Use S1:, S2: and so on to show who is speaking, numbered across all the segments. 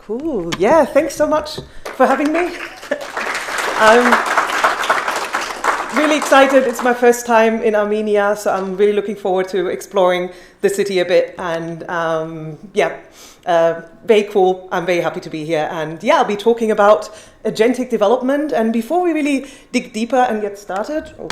S1: Cool. Yeah, thanks so much for having me. I'm really excited. It's my first time in Armenia, so I'm really looking forward to exploring the city a bit. And very cool. I'm very happy to be here. And yeah, I'll be talking about agentic development. And before we really dig deeper and get started, cool.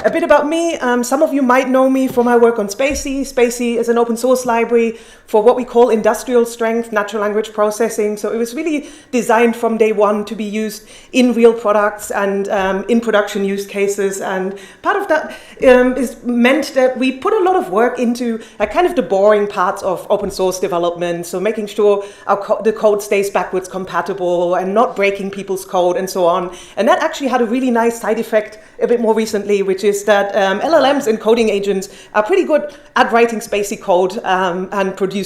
S1: A bit about me. Some of you might know me from my work on Spacey. Spacey is an open source library for what we call industrial strength natural language processing. So it was really designed from day one to be used in real products and in production use cases. And part of that is meant that we put a lot of work into kind of the boring parts of open source development. So making sure the code stays backwards compatible and not breaking people's code and so on. And that actually had a really nice side effect a bit more recently, which is that LLMs and coding agents are pretty good at writing Spacey code and producing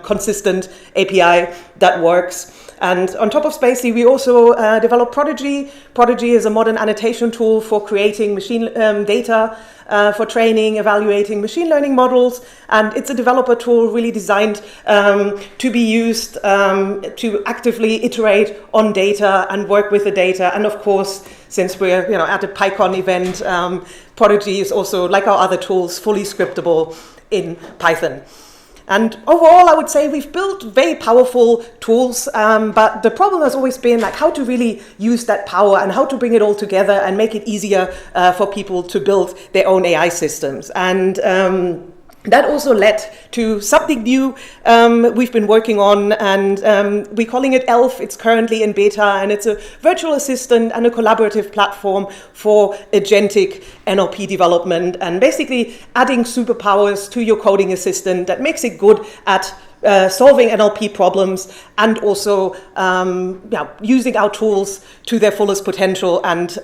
S1: consistent API that works. And on top of Spacey, we also develop Prodigy. Prodigy is a modern annotation tool for creating machine data for training, evaluating machine learning models. And it's a developer tool really designed to be used to actively iterate on data and work with the data. And of course, since we're at a PyCon event, Prodigy is also, like our other tools, fully scriptable in Python. And overall, I would say we've built very powerful tools, but the problem has always been how to really use that power and how to bring it all together and make it easier for people to build their own AI systems. And that also led to something new we've been working on, and we're calling it ELF. It's currently in beta, and it's a virtual assistant and a collaborative platform for agentic NLP development, and basically adding superpowers to your coding assistant that makes it good at solving NLP problems and also using our tools to their fullest potential and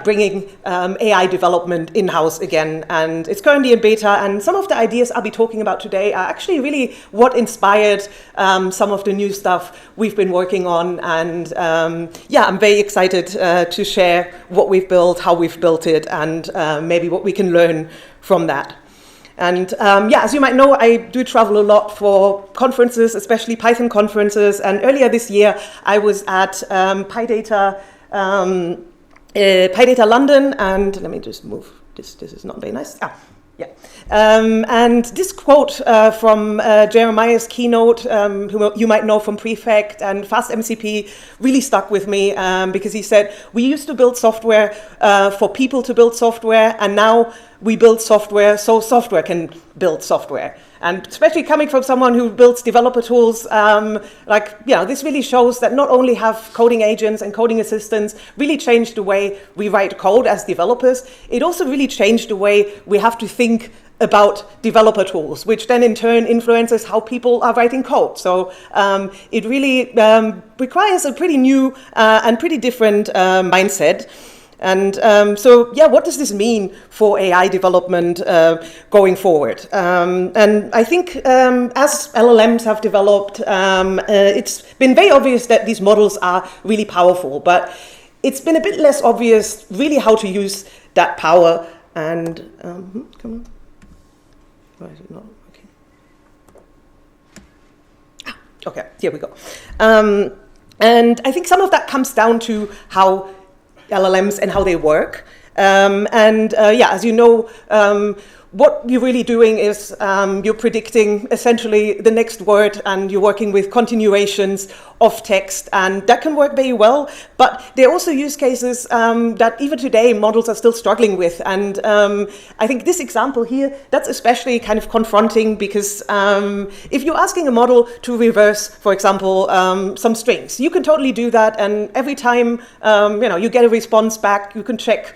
S1: bringing AI development in-house again. And it's currently in beta, and some of the ideas I'll be talking about today are actually really what inspired some of the new stuff we've been working on. And I'm very excited to share what we've built, how we've built it, and maybe what we can learn from that. And as you might know, I do travel a lot for conferences, especially Python conferences. And earlier this year, I was at PyData London. And let me just move. This is not very nice. And this quote from Jeremiah's Keynote, who you might know from Prefect and FastMCP, really stuck with me because he said, we used to build software for people to build software, and now we build software so software can build software. And especially coming from someone who builds developer tools, this really shows that not only have coding agents and coding assistants really changed the way we write code as developers, it also really changed the way we have to think about developer tools, which then in turn influences how people are writing code. So it really requires a pretty new and pretty different mindset. And what does this mean for AI development going forward? And I think as LLMs have developed, it's been very obvious that these models are really powerful, but it's been a bit less obvious really how to use that power. And come on. Why is it not? Okay, here we go. And I think some of that comes down to how LLMs and how they work. As you know, what you're really doing is you're predicting essentially the next word, and you're working with continuations of text, and that can work very well. But there are also use cases that even today models are still struggling with. And I think this example here, that's especially kind of confronting because if you're asking a model to reverse, for example, some strings, you can totally do that. And every time you get a response back, you can check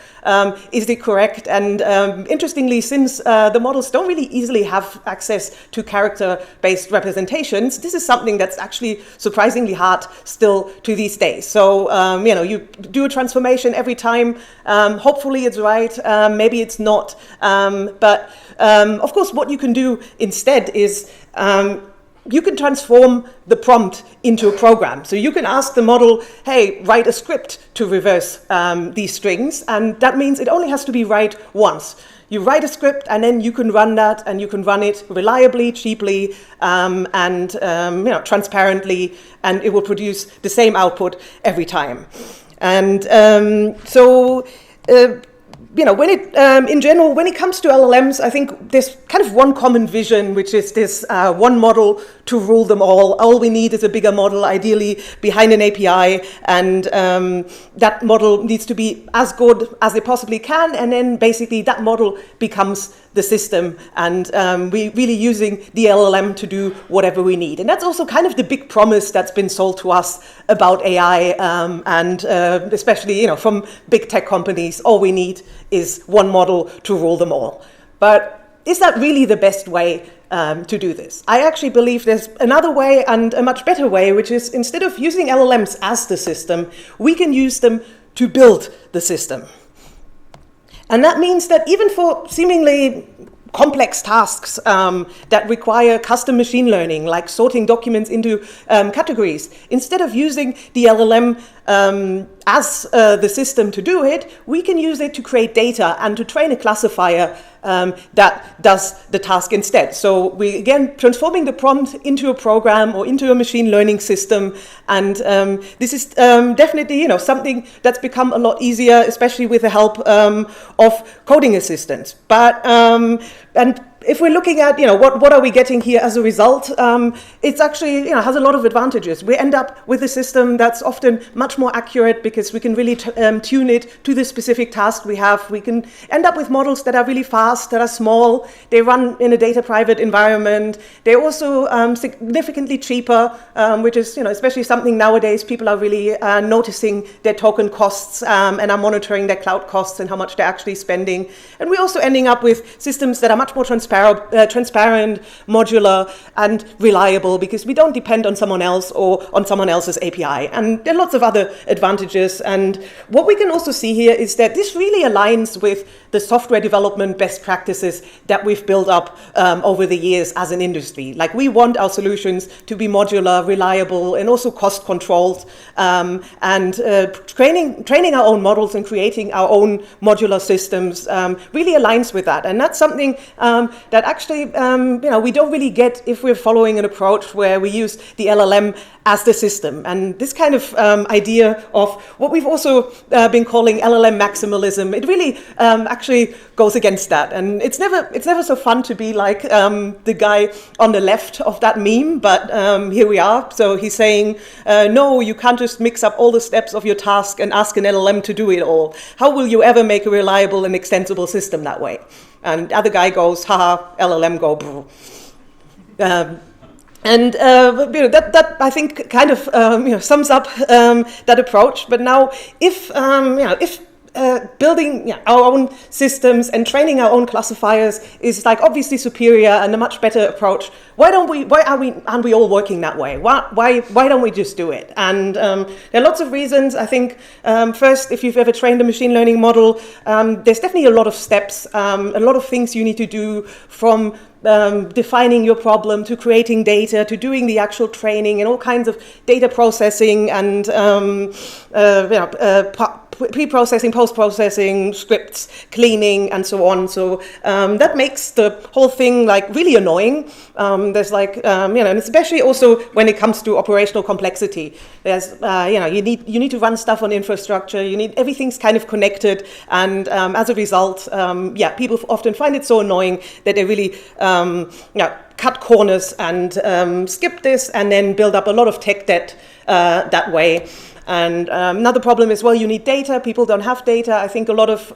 S1: is it correct. And interestingly, since the models don't really easily have access to character-based representations, this is something that's actually surprisingly hard still to these days. So, you do a transformation every time. Hopefully it's right. Maybe it's not. But of course, what you can do instead is you can transform the prompt into a program. So you can ask the model, hey, write a script to reverse these strings. And that means it only has to be right once. You write a script, and then you can run that, and you can run it reliably, cheaply, and transparently, and it will produce the same output every time. And in general, when it comes to LLMs, I think there's kind of one common vision, which is this one model to rule them all. All we need is a bigger model, ideally behind an API, and that model needs to be as good as it possibly can, and then basically that model becomes the system, and we're really using the LLM to do whatever we need. And that's also kind of the big promise that's been sold to us about AI, and especially from big tech companies. All we need is one model to rule them all. But is that really the best way to do this? I actually believe there's another way, and a much better way, which is instead of using LLMs as the system, we can use them to build the system. And that means that even for seemingly complex tasks that require custom machine learning, like sorting documents into categories, instead of using the LLM as the system to do it, we can use it to create data and to train a classifier that does the task instead. So we, again, transforming the prompt into a program or into a machine learning system. And this is definitely, something that's become a lot easier, especially with the help of coding assistants. But and if we're looking at, what are we getting here as a result, it's actually, has a lot of advantages. We end up with a system that's often much more accurate because we can really tune it to the specific task we have. We can end up with models that are really fast, that are small. They run in a data private environment. They're also significantly cheaper, which is, especially something nowadays people are really noticing their token costs and are monitoring their cloud costs and how much they're actually spending. And we're also ending up with systems that are much more transparent, modular, and reliable, because we don't depend on someone else or on someone else's API. And there are lots of other advantages. And what we can also see here is that this really aligns with the software development best practices that we've built up over the years as an industry. Like, we want our solutions to be modular, reliable, and also cost controlled. And training our own models and creating our own modular systems really aligns with that. And that's something that actually, we don't really get if we're following an approach where we use the LLM as the system. And this kind of idea of what we've also been calling LLM maximalism, it really actually goes against that. And it's never so fun to be like the guy on the left of that meme, but here we are. So he's saying, no, you can't just mix up all the steps of your task and ask an LLM to do it all. How will you ever make a reliable and extensible system that way? And the other guy goes, haha, LLM go, brr. That I think kind of sums up that approach. But now, if building our own systems and training our own classifiers is like obviously superior and a much better approach, why aren't we all working that way? Why don't we just do it? And there are lots of reasons. I think first, if you've ever trained a machine learning model, there's definitely a lot of steps, a lot of things you need to do, from defining your problem to creating data to doing the actual training and all kinds of data processing and pre-processing, post-processing, scripts, cleaning, and so on. So that makes the whole thing like really annoying. There's like, and especially also when it comes to operational complexity. There's, you need to run stuff on infrastructure. Everything's kind of connected, and as a result, people often find it so annoying that they really, cut corners and skip this, and then build up a lot of tech debt that way. And another problem is, well, you need data. People don't have data. I think a lot of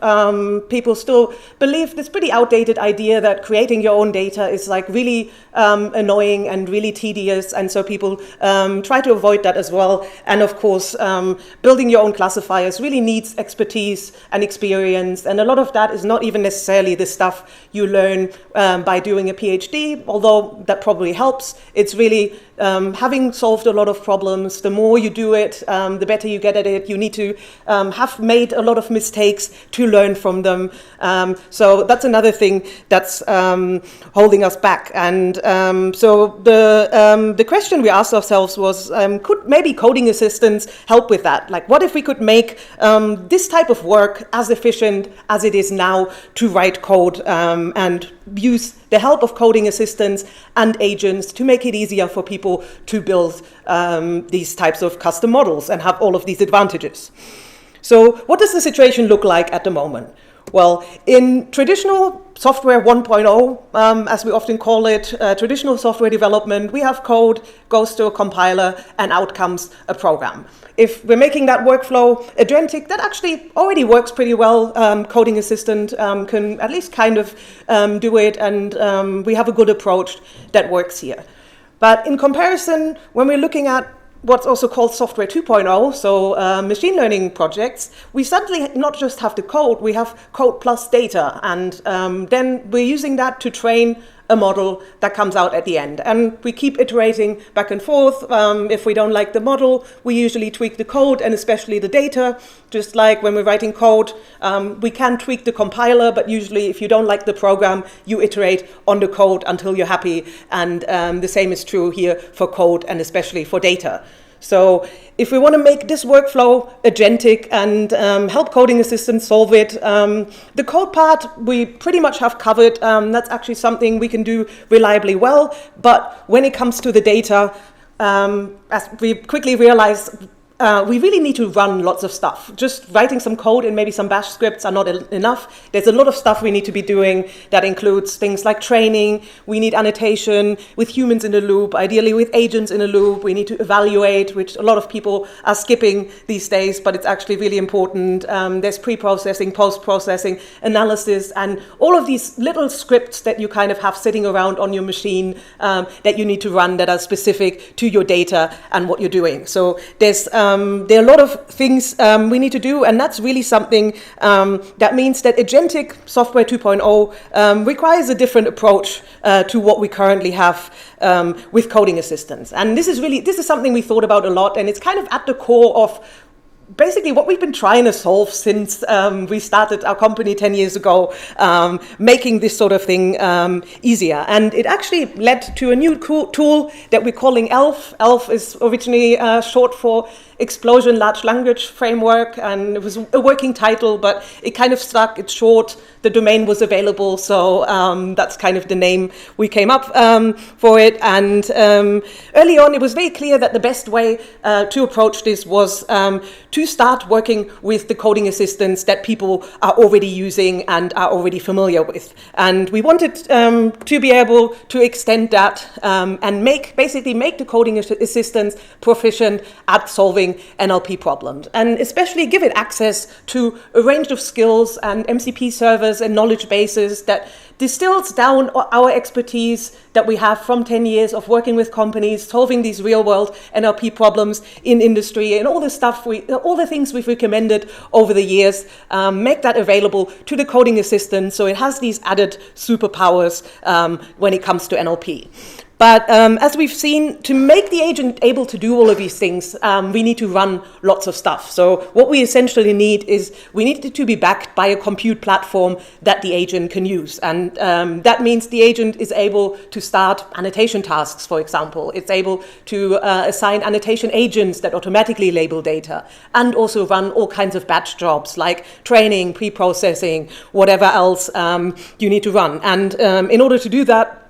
S1: people still believe this pretty outdated idea that creating your own data is like really annoying and really tedious. And so people try to avoid that as well. And of course, building your own classifiers really needs expertise and experience. And a lot of that is not even necessarily the stuff you learn by doing a PhD, although that probably helps. It's really having solved a lot of problems, the more you do it, the better you get at it. You need to have made a lot of mistakes to learn from them. So that's another thing that's holding us back. And so the question we asked ourselves was, could maybe coding assistants help with that? Like, what if we could make this type of work as efficient as it is now to write code and use the help of coding assistants and agents to make it easier for people to build these types of custom models and have all of these advantages. So what does the situation look like at the moment? Well, in traditional software 1.0, as we often call it, traditional software development, we have code, goes to a compiler, and out comes a program. If we're making that workflow agentic, that actually already works pretty well. Coding assistant can at least kind of do it, and we have a good approach that works here. But in comparison, when we're looking at what's also called software 2.0, so machine learning projects, we suddenly not just have the code, we have code plus data, and then we're using that to train a model that comes out at the end. And we keep iterating back and forth. If we don't like the model, we usually tweak the code and especially the data. Just like when we're writing code, we can tweak the compiler, but usually if you don't like the program, you iterate on the code until you're happy. And the same is true here for code and especially for data. So if we want to make this workflow agentic and help coding assistants solve it, the code part we pretty much have covered. That's actually something we can do reliably well. But when it comes to the data, as we quickly realized, we really need to run lots of stuff. Just writing some code and maybe some bash scripts are not enough. There's a lot of stuff we need to be doing that includes things like training. We need annotation with humans in the loop, ideally with agents in the loop. We need to evaluate, which a lot of people are skipping these days, but it's actually really important. There's pre-processing, post-processing, analysis, and all of these little scripts that you kind of have sitting around on your machine that you need to run that are specific to your data and what you're doing. So there are a lot of things we need to do, and that's really something that means that agentic software 2.0 requires a different approach to what we currently have with coding assistants. And this is something we thought about a lot, and it's kind of at the core of basically what we've been trying to solve since we started our company 10 years ago, making this sort of thing easier. And it actually led to a new cool tool that we're calling ELF. ELF is originally short for Explosion Large Language Framework, and it was a working title, but it kind of stuck. It's short. The domain was available, so that's kind of the name we came up for it. And early on, it was very clear that the best way to approach this was to start working with the coding assistants that people are already using and are already familiar with. And we wanted to be able to extend that and make the coding assistants proficient at solving NLP problems, and especially give it access to a range of skills and MCP servers and knowledge bases that distills down our expertise that we have from 10 years of working with companies, solving these real-world NLP problems in industry, and all the things we've recommended over the years, make that available to the coding assistant, so it has these added superpowers when it comes to NLP. But as we've seen, to make the agent able to do all of these things, we need to run lots of stuff. So what we essentially need is we need it to be backed by a compute platform that the agent can use. And that means the agent is able to start annotation tasks, for example. It's able to assign annotation agents that automatically label data, and also run all kinds of batch jobs like training, pre-processing, whatever else you need to run. And in order to do that,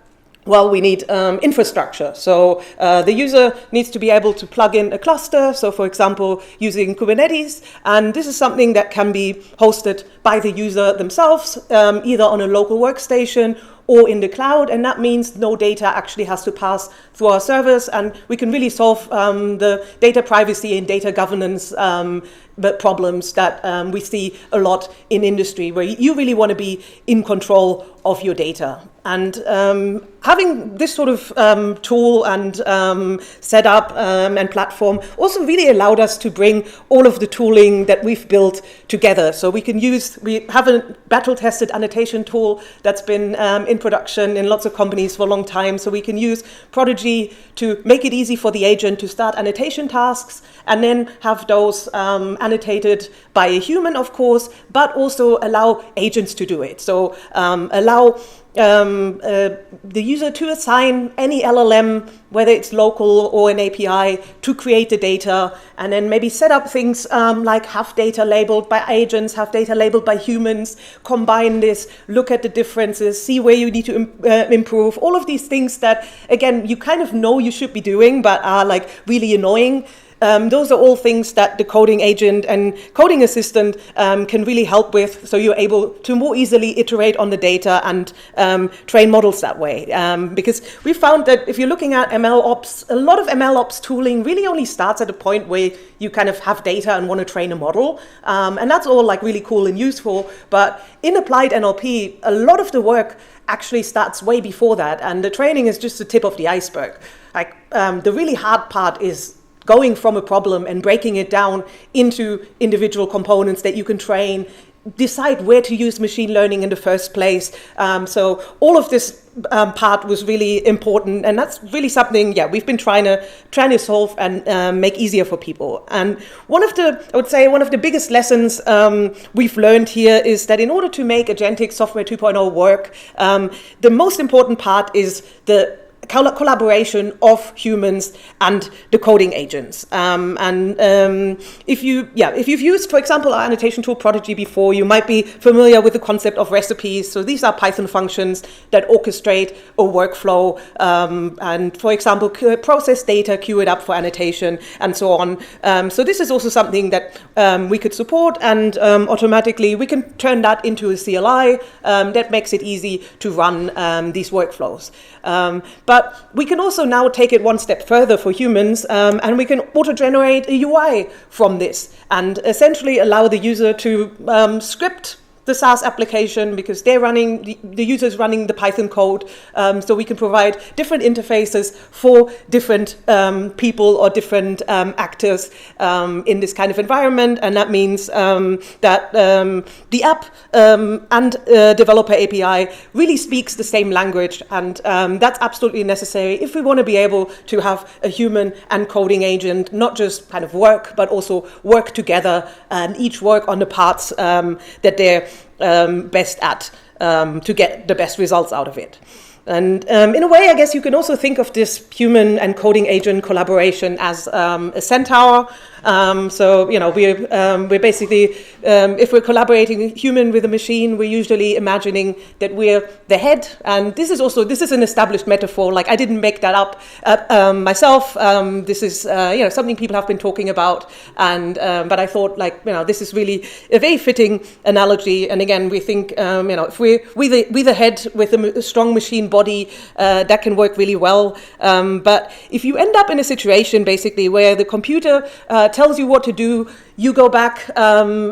S1: well, we need infrastructure. So the user needs to be able to plug in a cluster. So for example, using Kubernetes. And this is something that can be hosted by the user themselves, either on a local workstation or in the cloud. And that means no data actually has to pass through our servers. And we can really solve the data privacy and data governance problems that we see a lot in industry, where you really want to be in control of your data. And having this sort of tool and setup and platform also really allowed us to bring all of the tooling that we've built together. So we have a battle-tested annotation tool that's been in production in lots of companies for a long time. So we can use Prodigy to make it easy for the agent to start annotation tasks and then have those annotated by a human, of course, but also allow agents to do it. So allow the user to assign any LLM, whether it's local or an API, to create the data, and then maybe set up things like have data labeled by agents, have data labeled by humans, combine this, look at the differences, see where you need to improve, all of these things that, again, you kind of know you should be doing, but are like really annoying. Those are all things that the coding agent and coding assistant can really help with, so you're able to more easily iterate on the data and train models that way. Because we found that if you're looking at MLOps, a lot of MLOps tooling really only starts at a point where you kind of have data and want to train a model. And that's all like really cool and useful. But in applied NLP, a lot of the work actually starts way before that. And the training is just the tip of the iceberg. Like the really hard part is going from a problem and breaking it down into individual components that you can train, decide where to use machine learning in the first place. So all of this part was really important, and that's really something, we've been trying to solve and make easier for people. And I would say one of the biggest lessons we've learned here is that in order to make Agentic Software 2.0 work, the most important part is the collaboration of humans and the coding agents. If you've used, for example, our annotation tool Prodigy before, you might be familiar with the concept of recipes. So these are Python functions that orchestrate a workflow and, for example, process data, queue it up for annotation, and so on. So this is also something that we could support, and automatically we can turn that into a CLI that makes it easy to run these workflows. But we can also now take it one step further for humans, and we can auto-generate a UI from this and essentially allow the user to script the SaaS application, because they're running, the user's running the Python code, so we can provide different interfaces for different people or different actors in this kind of environment. And that means that the app and developer API really speaks the same language, and that's absolutely necessary if we want to be able to have a human and coding agent not just kind of work, but also work together and each work on the parts that they're best at to get the best results out of it. And in a way, I guess you can also think of this human and coding agent collaboration as a centaur. So, you know, we're basically, if we're collaborating human with a machine, we're usually imagining that we're the head. And this is an established metaphor. Like, I didn't make that up myself. This is, something people have been talking about. And but I thought, this is really a very fitting analogy. And again, we think, if we're the head with a strong machine body, that can work really well. But if you end up in a situation, basically, where the computer tells you what to do, you go back,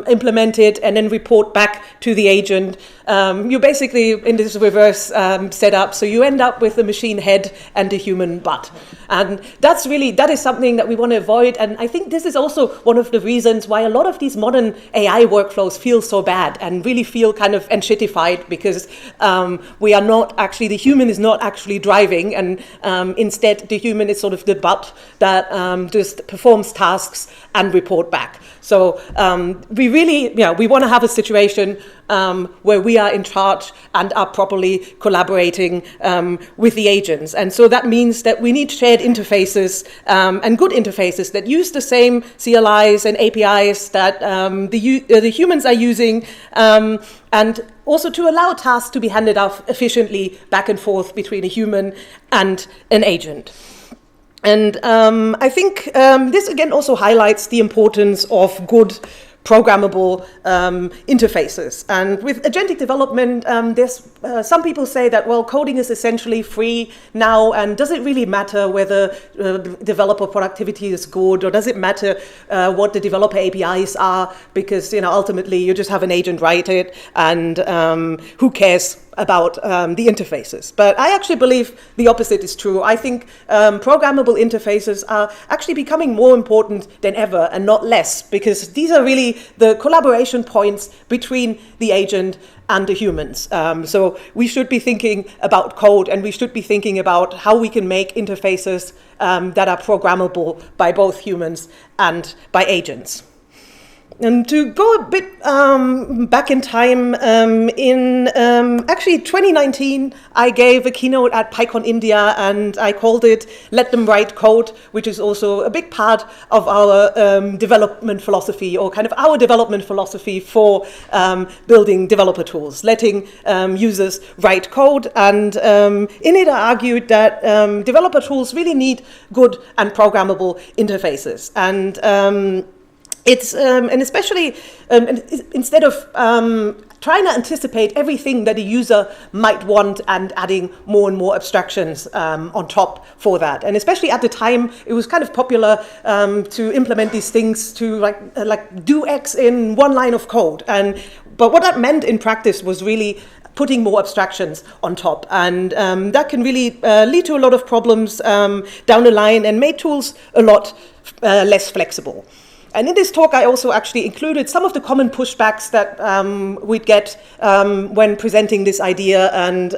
S1: implement it, and then report back to the agent. You're basically in this reverse setup, so you end up with a machine head and a human butt. And that is something that we want to avoid. And I think this is also one of the reasons why a lot of these modern AI workflows feel so bad and really feel kind of enshittified, because the human is not actually driving, and instead the human is sort of the butt that just performs tasks and report back. So we want to have a situation where we are in charge and are properly collaborating with the agents. And so that means that we need shared interfaces and good interfaces that use the same CLIs and APIs that the humans are using, and also to allow tasks to be handed off efficiently back and forth between a human and an agent. And I think this again also highlights the importance of good programmable interfaces. And with agentic development, there's some people say that, well, coding is essentially free now, and does it really matter whether developer productivity is good, or does it matter what the developer APIs are, because ultimately you just have an agent write it, and who cares about the interfaces. But I actually believe the opposite is true. I think programmable interfaces are actually becoming more important than ever and not less, because these are really the collaboration points between the agent and the humans. So we should be thinking about code, and we should be thinking about how we can make interfaces that are programmable by both humans and by agents. And to go a bit back in time, in actually 2019, I gave a keynote at PyCon India, and I called it "Let Them Write Code," which is also a big part of our development philosophy, or kind of our development philosophy for building developer tools, letting users write code. And in it, I argued that developer tools really need good and programmable interfaces. And it's and especially instead of trying to anticipate everything that a user might want and adding more and more abstractions on top for that. And especially at the time, it was kind of popular to implement these things to like do X in one line of code. But what that meant in practice was really putting more abstractions on top. And that can really lead to a lot of problems down the line and made tools a lot less flexible. And in this talk, I also actually included some of the common pushbacks that we'd get when presenting this idea, and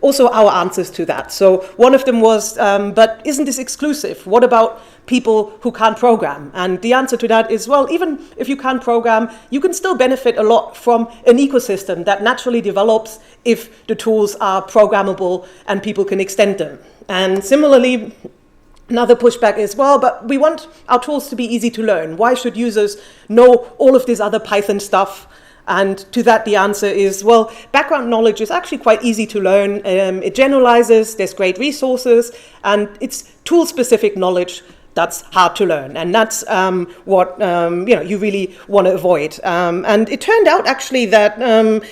S1: also our answers to that. So one of them was, but isn't this exclusive? What about people who can't program? And the answer to that is, well, even if you can't program, you can still benefit a lot from an ecosystem that naturally develops if the tools are programmable and people can extend them. And similarly, another pushback is, well, but we want our tools to be easy to learn. Why should users know all of this other Python stuff? And to that, the answer is, well, background knowledge is actually quite easy to learn. It generalizes, there's great resources, and it's tool-specific knowledge that's hard to learn. And that's what you really want to avoid. And it turned out actually that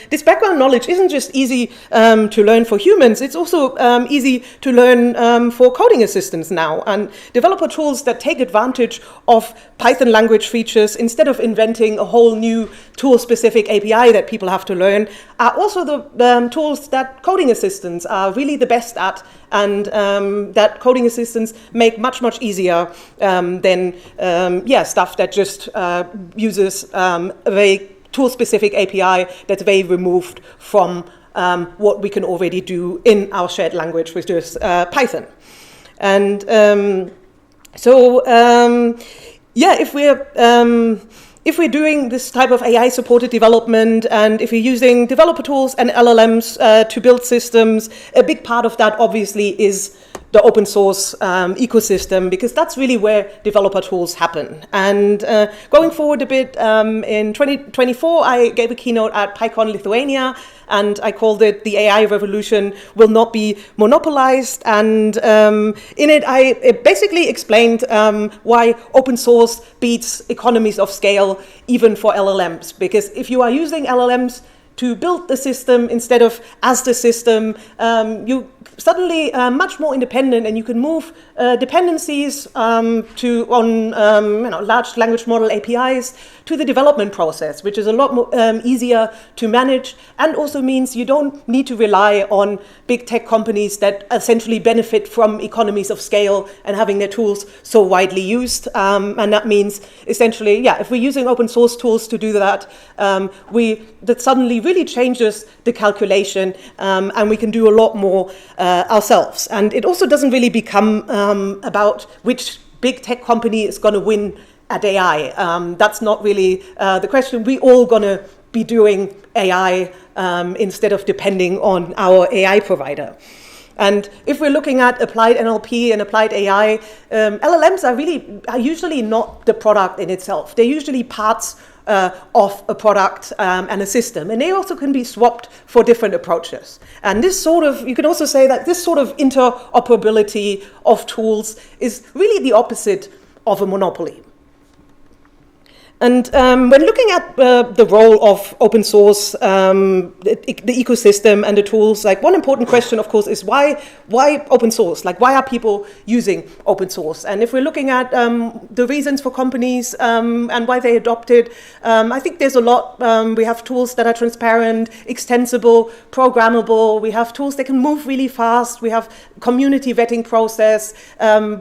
S1: this background knowledge isn't just easy to learn for humans, it's also easy to learn for coding assistants now. And developer tools that take advantage of Python language features instead of inventing a whole new tool-specific API that people have to learn are also the tools that coding assistants are really the best at, and that coding assistants make much, much easier than stuff that just uses a very tool-specific API that's very removed from what we can already do in our shared language, which is Python. And if we're doing this type of AI-supported development, and if we're using developer tools and LLMs to build systems, a big part of that obviously is the open source ecosystem, because that's really where developer tools happen. And going forward a bit, in 2024, I gave a keynote at PyCon Lithuania, and I called it "The AI Revolution Will Not Be Monopolized." And in it, I basically explained why open source beats economies of scale, even for LLMs. Because if you are using LLMs to build the system instead of as the system, you suddenly much more independent, and you can move dependencies on large language model APIs to the development process, which is a lot more easier to manage, and also means you don't need to rely on big tech companies that essentially benefit from economies of scale and having their tools so widely used. And that means essentially, if we're using open source tools to do that, that suddenly really changes the calculation, and we can do a lot more ourselves. And it also doesn't really become about which big tech company is going to win at AI. That's not really the question. We're all going to be doing AI instead of depending on our AI provider. And if we're looking at applied NLP and applied AI, LLMs are usually not the product in itself. They're usually parts of a product and a system, and they also can be swapped for different approaches. And you can also say that this sort of interoperability of tools is really the opposite of a monopoly. And when looking at the role of open source, the ecosystem and the tools, like one important question, of course, is why open source? Like, why are people using open source? And if we're looking at the reasons for companies and why they adopt it, I think there's a lot. We have tools that are transparent, extensible, programmable. We have tools that can move really fast. We have community vetting process.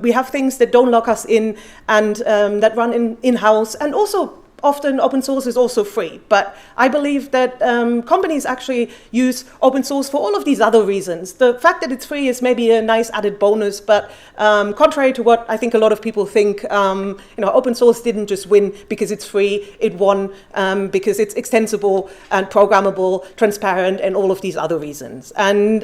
S1: We have things that don't lock us in and that run in-house. And also, often open source is also free, but I believe that companies actually use open source for all of these other reasons. The fact that it's free is maybe a nice added bonus, but contrary to what I think a lot of people think, open source didn't just win because it's free. It won because it's extensible and programmable, transparent, and all of these other reasons. And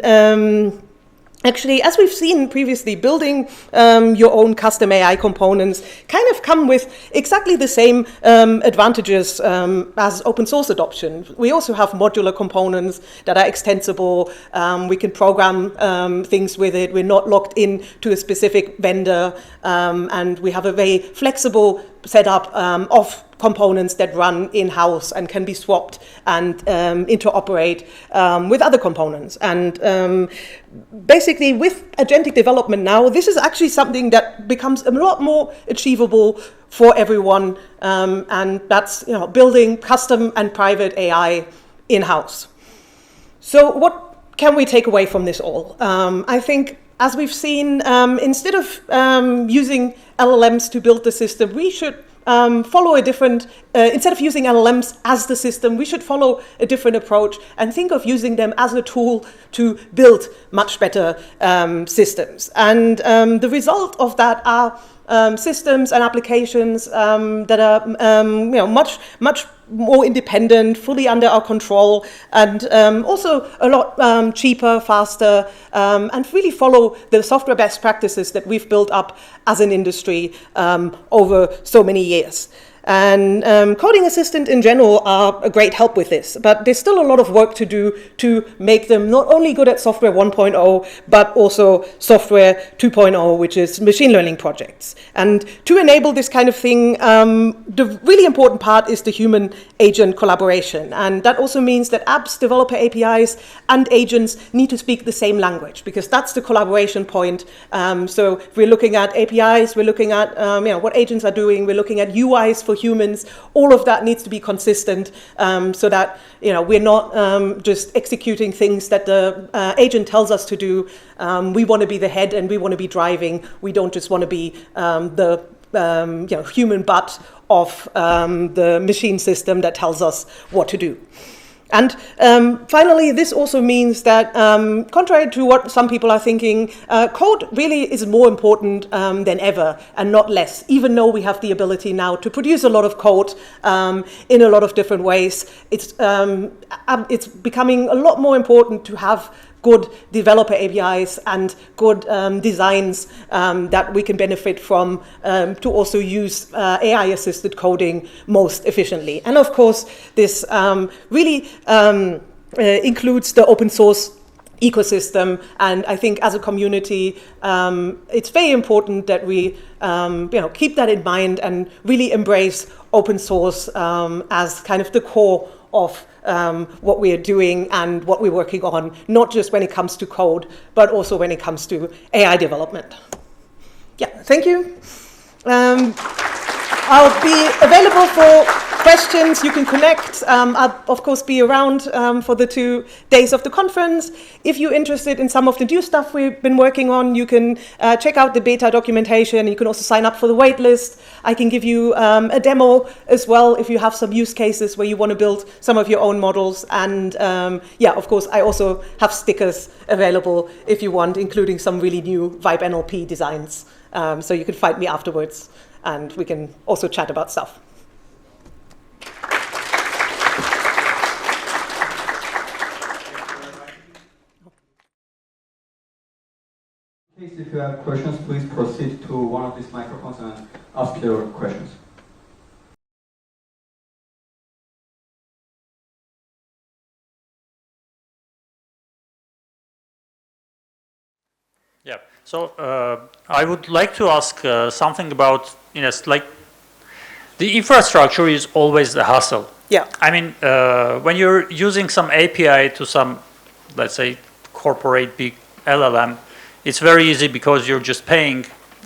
S1: actually, as we've seen previously, building your own custom AI components kind of come with exactly the same advantages as open source adoption. We also have modular components that are extensible. We can program things with it. We're not locked in to a specific vendor. And we have a very flexible setup of components that run in-house and can be swapped and interoperate with other components. And basically, with agentic development now, this is actually something that becomes a lot more achievable for everyone, and that's building custom and private AI in-house. So what can we take away from this all? I think, as we've seen, instead of using LLMs to build the system, we should follow a different, instead of using LLMs as the system, we should follow a different approach and think of using them as a tool to build much better systems. And the result of that are systems and applications that are much more independent, fully under our control, and also a lot cheaper, faster, and really follow the software best practices that we've built up as an industry over so many years. And coding assistant in general are a great help with this, but there's still a lot of work to do to make them not only good at software 1.0, but also software 2.0, which is machine learning projects. And to enable this kind of thing, the really important part is the human-agent collaboration. And that also means that apps, developer APIs, and agents need to speak the same language, because that's the collaboration point. So if we're looking at APIs, we're looking at what agents are doing, we're looking at UIs for humans. All of that needs to be consistent, so that we're not just executing things that the agent tells us to do. We want to be the head and we want to be driving. We don't just want to be the human butt of the machine system that tells us what to do. And finally, this also means that, contrary to what some people are thinking, code really is more important than ever and not less, even though we have the ability now to produce a lot of code in a lot of different ways. It's becoming a lot more important to have good developer APIs and good designs that we can benefit from to also use AI-assisted coding most efficiently. And of course, this really includes the open source ecosystem. And I think as a community, it's very important that we keep that in mind and really embrace open source as kind of the core of what we are doing and what we're working on, not just when it comes to code, but also when it comes to AI development. Yeah, thank you. I'll be available for questions. You can connect. I'll, of course, be around for the 2 days of the conference. If you're interested in some of the new stuff we've been working on, you can check out the beta documentation. You can also sign up for the waitlist. I can give you a demo as well if you have some use cases where you want to build some of your own models. And yeah, of course, I also have stickers available if you want, including some really new Vibe NLP designs. So you can find me afterwards, and we can also chat about stuff.
S2: If you have questions, please proceed to one of these microphones and ask your questions.
S3: Yeah, so I would like to ask something about, like the infrastructure is always the hassle.
S1: Yeah.
S3: I mean, when you're using some API to some, let's say, corporate big LLM, it's very easy because you're just paying,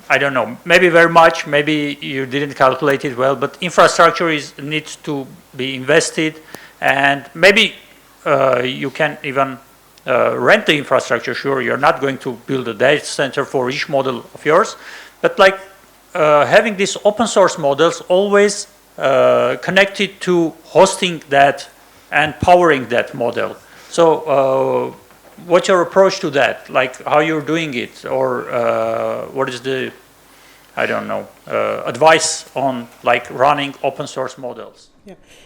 S3: I don't know, maybe very much, maybe you didn't calculate it well, but infrastructure needs to be invested, and maybe you can even rent the infrastructure. Sure, you're not going to build a data center for each model of yours, but like having these open source models always connected to hosting that and powering that model. So what's your approach to that? Like how you're doing it, or what is the, I don't know, advice on like running open source models?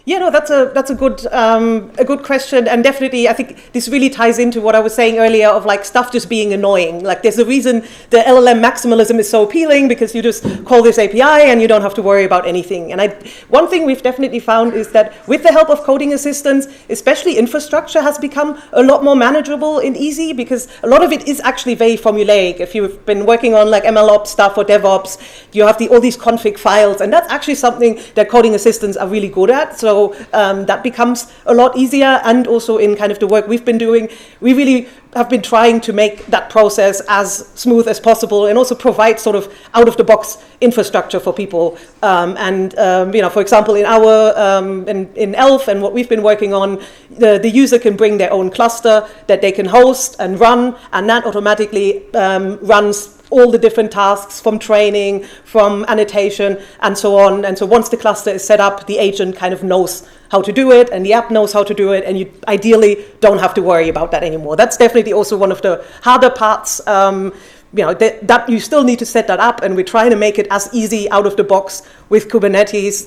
S1: Yeah, no, that's a good question, and definitely I think this really ties into what I was saying earlier of like stuff just being annoying. Like there's a reason the LLM maximalism is so appealing, because you just call this API and you don't have to worry about anything. And one thing we've definitely found is that with the help of coding assistants, especially infrastructure has become a lot more manageable and easy, because a lot of it is actually very formulaic. If you've been working on like MLOps stuff or DevOps, you have all these config files, and that's actually something that coding assistants are really good at. So that becomes a lot easier, and also in kind of the work we've been doing, we really have been trying to make that process as smooth as possible, and also provide sort of out-of-the-box infrastructure for people. For example, in our in ELF and what we've been working on, the user can bring their own cluster that they can host and run, and that automatically runs all the different tasks from training, from annotation, and so on. And so once the cluster is set up, the agent kind of knows how to do it, and the app knows how to do it, and you ideally don't have to worry about that anymore. That's definitely also one of the harder parts. That you still need to set that up, and we're trying to make it as easy out of the box with Kubernetes.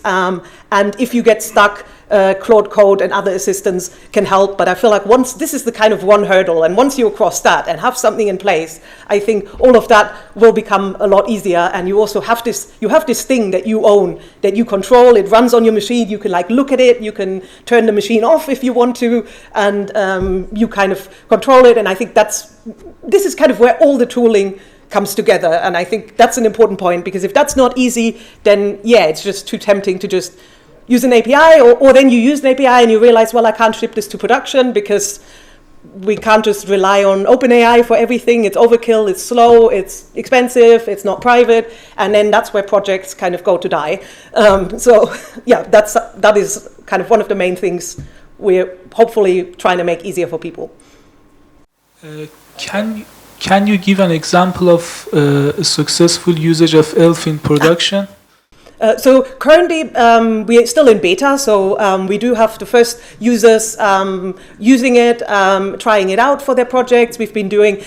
S1: And if you get stuck, Claude Code and other assistants can help. But I feel like once this is the kind of one hurdle, and once you cross that and have something in place, I think all of that will become a lot easier. And you also have this thing that you own, that you control. It runs on your machine. You can like look at it. You can turn the machine off if you want to, and you kind of control it. And I think this is kind of where all the tooling comes together. And I think that's an important point, because if that's not easy, then yeah, it's just too tempting to just use an API, or then you use an API and you realize, well, I can't ship this to production because we can't just rely on OpenAI for everything. It's overkill, it's slow, it's expensive, it's not private, and then that's where projects kind of go to die. So yeah, that is kind of one of the main things we're hopefully trying to make easier for people.
S4: Can you give an example of a successful usage of ELF in production?
S1: So currently we are still in beta, so we do have the first users using it, trying it out for their projects. We've been doing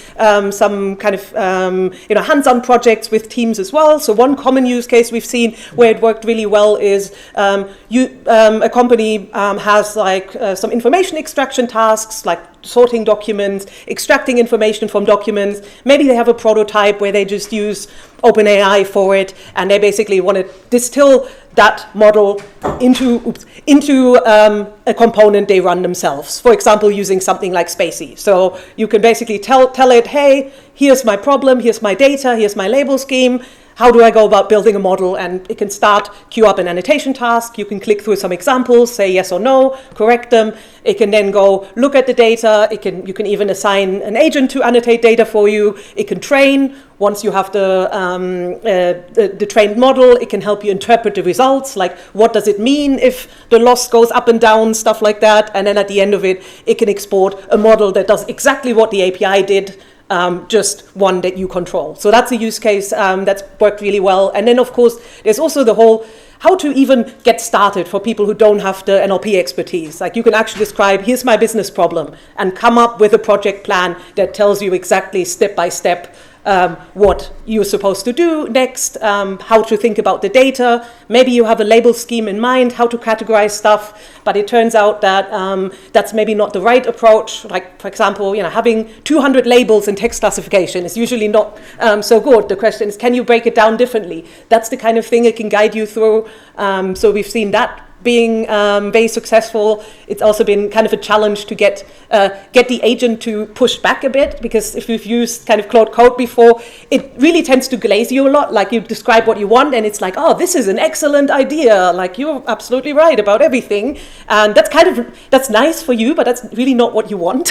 S1: some kind of hands-on projects with teams as well. So one common use case we've seen where it worked really well is a company has like some information extraction tasks, like sorting documents, extracting information from documents. Maybe they have a prototype where they just use OpenAI for it, and they basically want to distill that model into a component they run themselves. For example, using something like Spacey. So you can basically tell it, hey, here's my problem, here's my data, here's my label scheme. How do I go about building a model? And it can queue up an annotation task. You can click through some examples, say yes or no, correct them. It can then go look at the data. You can even assign an agent to annotate data for you. It can train. Once you have the trained model, it can help you interpret the results, like what does it mean if the loss goes up and down, stuff like that. And then at the end of it, it can export a model that does exactly what the API did, just one that you control. So that's a use case that's worked really well. And then, of course, there's also the whole how to even get started for people who don't have the NLP expertise. Like you can actually describe, here's my business problem, and come up with a project plan that tells you exactly step by step what you're supposed to do next, how to think about the data. Maybe you have a label scheme in mind, how to categorize stuff, but it turns out that that's maybe not the right approach. Like, for example, having 200 labels in text classification is usually not so good. The question is, can you break it down differently? That's the kind of thing it can guide you through. So we've seen that being very successful. It's also been kind of a challenge to get the agent to push back a bit, because if you've used kind of Claude Code before, it really tends to glaze you a lot. Like, you describe what you want and it's like, oh, this is an excellent idea. Like, you're absolutely right about everything. And that's nice for you, but that's really not what you want.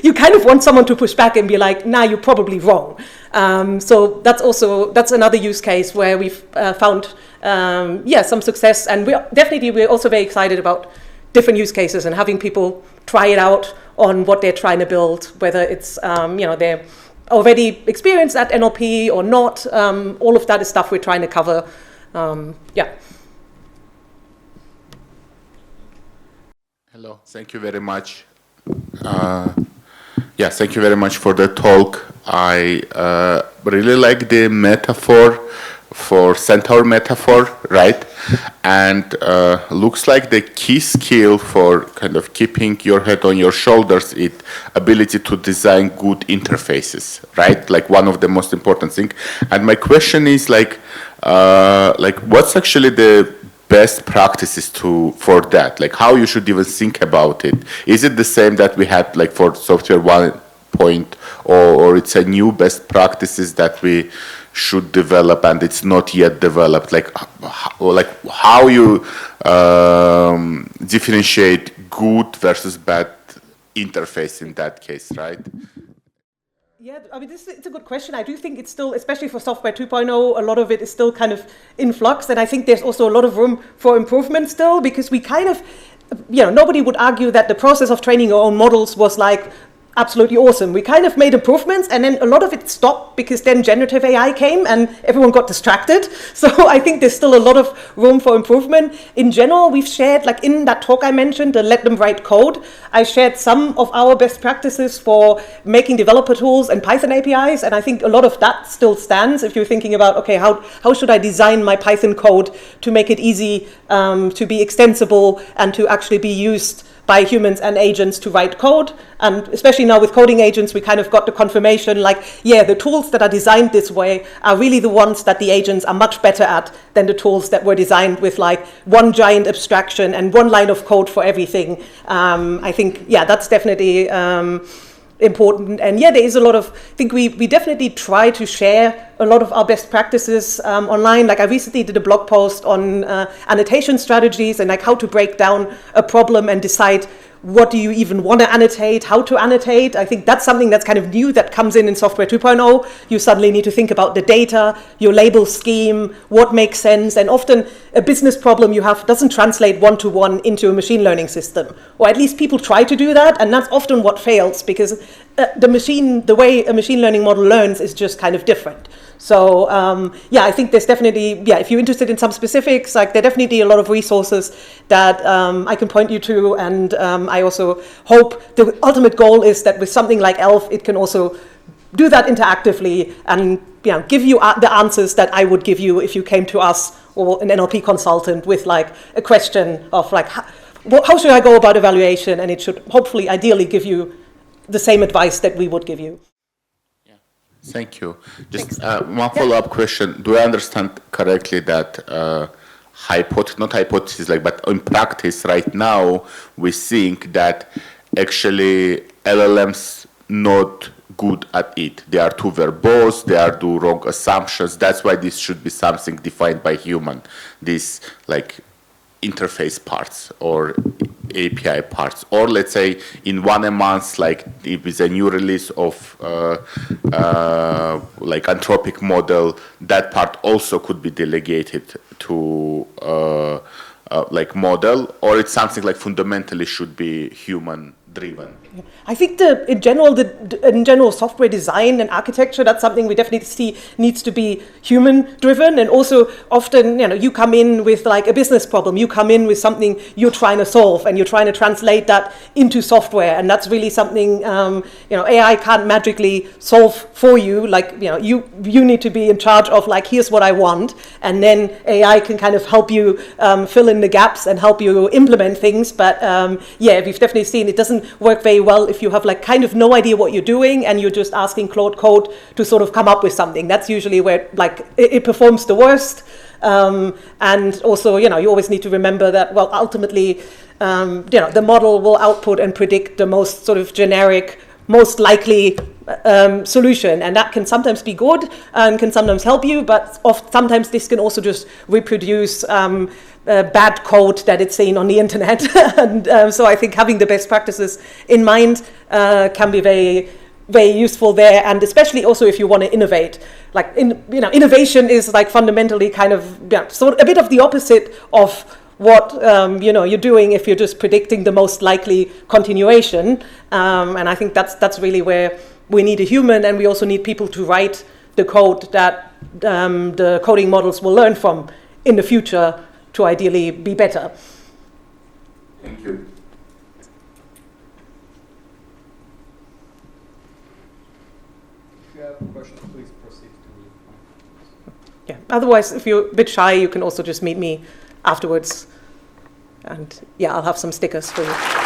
S1: You kind of want someone to push back and be like, nah, you're probably wrong. So that's another use case where we've found some success, and we're also very excited about different use cases and having people try it out on what they're trying to build, whether it's they're already experienced at NLP or not. All of that is stuff we're trying to cover.
S5: Hello, thank you very much. Thank you very much for the talk. I really like the metaphor for centaur metaphor, right? And looks like the key skill for kind of keeping your head on your shoulders is ability to design good interfaces, right? Like one of the most important things. And my question is what's actually the best practices for that? Like how you should even think about it? Is it the same that we had like for software 1.0, or it's a new best practices that we should develop and it's not yet developed? Like how you differentiate good versus bad interface in that case, right?
S1: Yeah, I mean, it's a good question. I do think it's still, especially for software 2.0, a lot of it is still kind of in flux. And I think there's also a lot of room for improvement still, because we kind of, nobody would argue that the process of training your own models was like absolutely awesome. We kind of made improvements, and then a lot of it stopped because then generative AI came and everyone got distracted. So I think there's still a lot of room for improvement. In general, we've shared, like in that talk I mentioned, the Let Them Write Code, I shared some of our best practices for making developer tools and Python APIs, and I think a lot of that still stands if you're thinking about, okay, how should I design my Python code to make it easy to be extensible and to actually be used by humans and agents to write code. And especially now with coding agents, we kind of got the confirmation, like, yeah, the tools that are designed this way are really the ones that the agents are much better at than the tools that were designed with like one giant abstraction and one line of code for everything. I think, that's definitely important. And there is a lot of, I think we definitely try to share a lot of our best practices online. Like I recently did a blog post on annotation strategies and like how to break down a problem and decide what do you even want to annotate, how to annotate. I think that's something that's kind of new that comes in software 2.0. You suddenly need to think about the data, your label scheme, what makes sense. And often a business problem you have doesn't translate one-to-one into a machine learning system. Or at least people try to do that. And that's often what fails, because the way a machine learning model learns is just kind of different. So I think there's definitely, if you're interested in some specifics, like there are definitely a lot of resources that I can point you to. And I also hope the ultimate goal is that with something like ELF, it can also do that interactively and give you the answers that I would give you if you came to us or an NLP consultant with like a question of like, how should I go about evaluation? And it should hopefully ideally give you the same advice that we would give you.
S5: Thank you. Just one follow-up question. Do I understand correctly that not hypothesis, but in practice right now, we think that actually LLMs not good at it. They are too verbose, they are do wrong assumptions. That's why this should be something defined by human. This like interface parts or API parts, or let's say in 1 month, like if it's a new release of like Anthropic model, that part also could be delegated to like model, or it's something like fundamentally should be human driven.
S1: I think in general software design and architecture, that's something we definitely see needs to be human driven. And also often, you come in with like a business problem, you come in with something you're trying to solve and you're trying to translate that into software. And that's really something, AI can't magically solve for you. Like, you need to be in charge of like, here's what I want. And then AI can kind of help you fill in the gaps and help you implement things. But we've definitely seen it doesn't work very well if you have like kind of no idea what you're doing and you're just asking Claude Code to sort of come up with something. That's usually where like it performs the worst. And also, you always need to remember that, well, ultimately, the model will output and predict the most sort of generic, most likely solution, and that can sometimes be good and can sometimes help you, but sometimes this can also just reproduce bad code that it's seen on the internet. And so I think having the best practices in mind can be very, very useful there, and especially also if you want to innovate. Like, innovation is like fundamentally kind of so a bit of the opposite of what you're doing if you're just predicting the most likely continuation. And I think that's really where we need a human, and we also need people to write the code that the coding models will learn from in the future to ideally be better.
S5: Thank you.
S2: If you have questions, please proceed to.
S1: Yeah. Otherwise, if you're a bit shy, you can also just meet me afterwards. And yeah, I'll have some stickers for you.